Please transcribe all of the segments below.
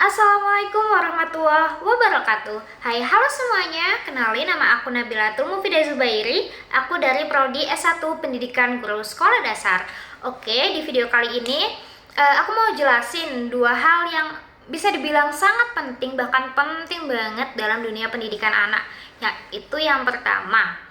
Assalamualaikum warahmatullahi wabarakatuh. Hai, halo semuanya. Kenalin, nama aku Nabilatul Mufidah Zubairi. Aku dari Prodi S1 Pendidikan Guru Sekolah Dasar. Oke, di video kali ini aku mau jelasin dua hal yang bisa dibilang sangat penting, bahkan penting banget dalam dunia pendidikan anak. Itu yang pertama,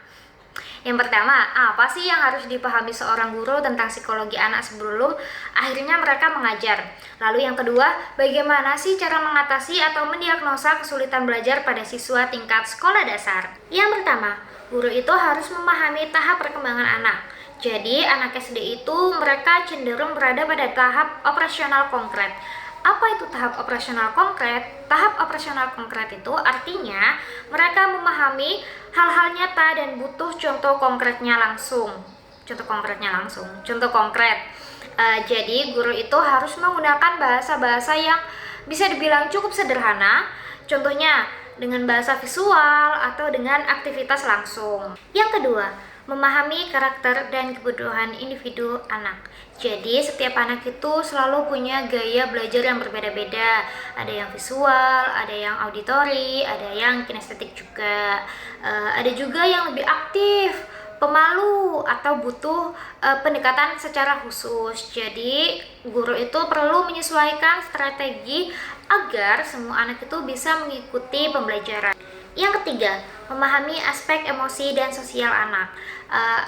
apa sih yang harus dipahami seorang guru tentang psikologi anak sebelum akhirnya mereka mengajar? Lalu yang kedua, bagaimana sih cara mengatasi atau mendiagnosa kesulitan belajar pada siswa tingkat sekolah dasar? Yang pertama, guru itu harus memahami tahap perkembangan anak. Jadi, anak SD itu mereka cenderung berada pada tahap operasional konkret. Apa itu tahap operasional konkret? Tahap operasional konkret itu artinya mereka memahami hal-hal nyata dan butuh contoh konkretnya langsung. Contoh konkret. Jadi guru itu harus menggunakan bahasa-bahasa yang bisa dibilang cukup sederhana. Contohnya dengan bahasa visual atau dengan aktivitas langsung. Yang kedua, memahami karakter dan kebutuhan individu anak. Jadi setiap anak itu selalu punya gaya belajar yang berbeda-beda. Ada yang visual, ada yang auditori, ada yang kinestetik juga. Ada juga yang lebih aktif, pemalu, atau butuh pendekatan secara khusus. Jadi guru itu perlu menyesuaikan strategi agar semua anak itu bisa mengikuti pembelajaran. Yang ketiga, memahami aspek emosi dan sosial anak.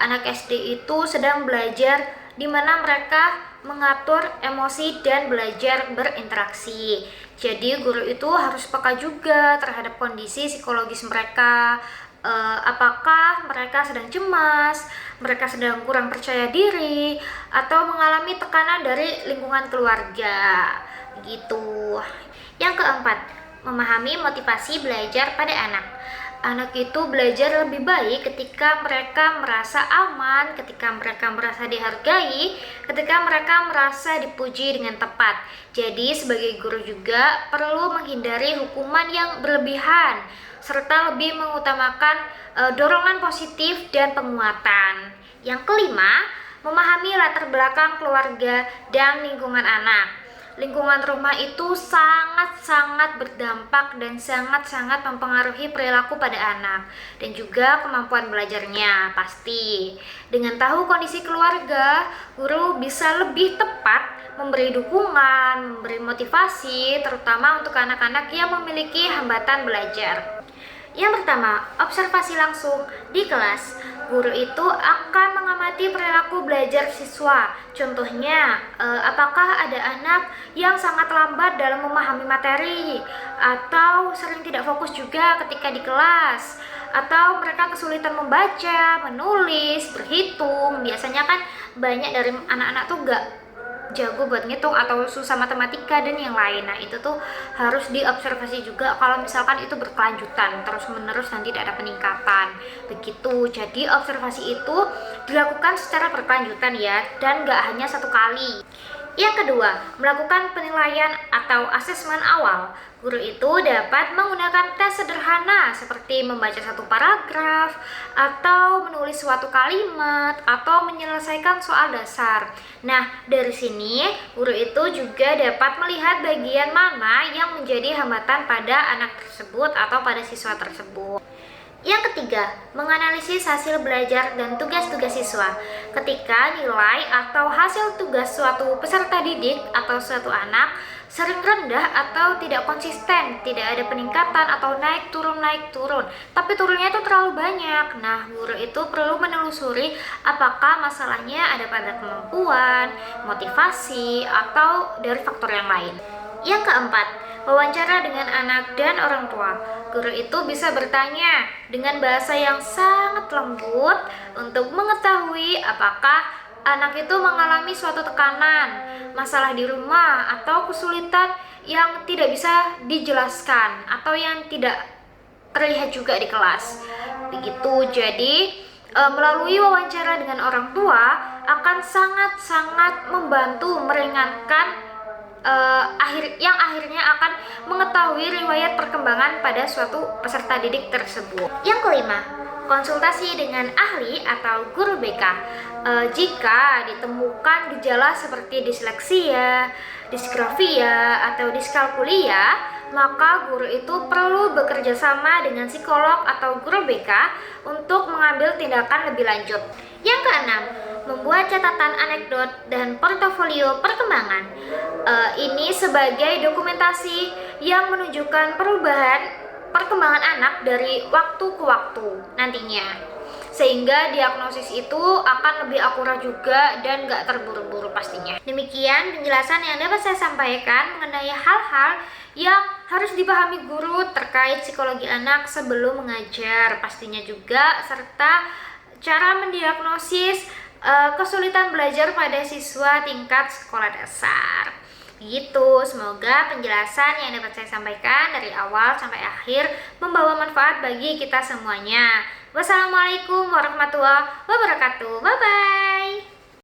Anak SD itu sedang belajar di mana mereka mengatur emosi dan belajar berinteraksi. Jadi guru itu harus peka juga terhadap kondisi psikologis mereka. Apakah mereka sedang cemas, mereka sedang kurang percaya diri, atau mengalami tekanan dari lingkungan keluarga, gitu. Yang keempat, memahami motivasi belajar pada anak. Anak itu belajar lebih baik ketika mereka merasa aman, ketika mereka merasa dihargai, ketika mereka merasa dipuji dengan tepat. Jadi sebagai guru juga perlu menghindari hukuman yang berlebihan, serta lebih mengutamakan dorongan positif dan penguatan. Yang kelima, memahami latar belakang keluarga dan lingkungan anak. Lingkungan rumah itu sangat-sangat berdampak dan sangat-sangat mempengaruhi perilaku pada anak dan juga kemampuan belajarnya pasti. Dengan tahu kondisi keluarga, guru bisa lebih tepat memberi dukungan, memberi motivasi, terutama untuk anak-anak yang memiliki hambatan belajar. Yang pertama, observasi langsung di kelas. Guru itu akan mengamati perilaku belajar siswa. Contohnya, apakah ada anak yang sangat lambat dalam memahami materi, atau sering tidak fokus juga ketika di kelas, atau mereka kesulitan membaca, menulis, berhitung. Biasanya kan banyak dari anak-anak tuh gak jago buat ngitung atau susah matematika dan yang lain. Nah itu tuh harus diobservasi juga. Kalau misalkan itu berkelanjutan terus menerus dan tidak ada peningkatan begitu. Jadi observasi itu dilakukan secara berkelanjutan ya, dan gak hanya satu kali. Yang kedua, melakukan penilaian atau asesmen awal. Guru itu dapat menggunakan tes sederhana seperti membaca satu paragraf, atau menulis suatu kalimat, atau menyelesaikan soal dasar. Nah, dari sini guru itu juga dapat melihat bagian mana yang menjadi hambatan pada anak tersebut atau pada siswa tersebut. Yang ketiga, menganalisis hasil belajar dan tugas-tugas siswa. Ketika nilai atau hasil tugas suatu peserta didik atau suatu anak sering rendah atau tidak konsisten, tidak ada peningkatan atau naik turun, tapi turunnya itu terlalu banyak. Nah, guru itu perlu menelusuri apakah masalahnya ada pada kemampuan, motivasi, atau dari faktor yang lain. Yang keempat, wawancara dengan anak dan orang tua. Guru itu bisa bertanya dengan bahasa yang sangat lembut untuk mengetahui apakah anak itu mengalami suatu tekanan, masalah di rumah, atau kesulitan yang tidak bisa dijelaskan atau yang tidak terlihat juga di kelas. Begitu. Jadi melalui wawancara dengan orang tua akan sangat-sangat membantu meringankan yang akhirnya akan mengetahui riwayat perkembangan pada suatu peserta didik tersebut. Yang kelima, konsultasi dengan ahli atau guru BK. Jika ditemukan gejala seperti disleksia, disgrafia atau diskalkulia, maka guru itu perlu bekerja sama dengan psikolog atau guru BK untuk mengambil tindakan lebih lanjut. Yang keenam, membuat catatan anekdot dan portofolio perkembangan. Ini sebagai dokumentasi yang menunjukkan perkembangan anak dari waktu ke waktu nantinya, sehingga diagnosis itu akan lebih akurat juga dan gak terburu-buru pastinya. Demikian penjelasan yang dapat saya sampaikan mengenai hal-hal yang harus dipahami guru terkait psikologi anak sebelum mengajar pastinya juga, serta cara mendiagnosis kesulitan belajar pada siswa tingkat sekolah dasar. Gitu, semoga penjelasan yang dapat saya sampaikan dari awal sampai akhir membawa manfaat bagi kita semuanya. Wassalamualaikum warahmatullahi wabarakatuh. Bye bye.